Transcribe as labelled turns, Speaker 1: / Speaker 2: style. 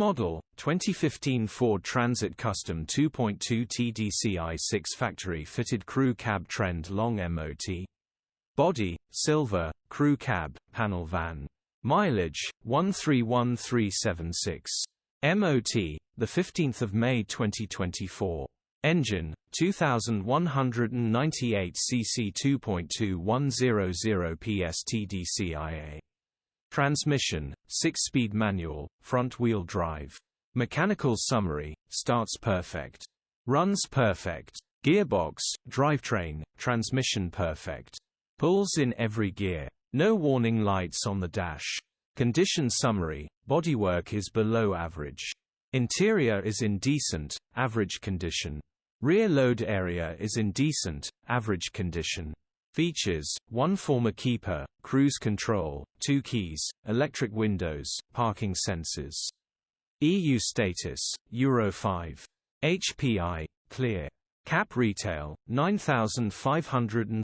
Speaker 1: model, 2015 Ford Transit Custom 2.2 TDCi 6 factory-fitted crew cab trend long MOT. Body, silver, crew cab, panel van. Mileage, 131376. MOT, 15 May 2024. Engine, 2198 cc 2.2 100ps TDCI-A. Transmission, 6-speed manual, front-wheel drive. Mechanical summary, starts perfect. Runs perfect. Gearbox, drivetrain, transmission perfect. Pulls in every gear. No warning lights on the dash. Condition summary, bodywork is below average. Interior is in decent, average condition. Rear load area is in decent, average condition. Features, 1 former keeper, cruise control, 2 keys, electric windows, parking sensors. EU status, Euro 5. HPI, clear. Cap retail, 9,500.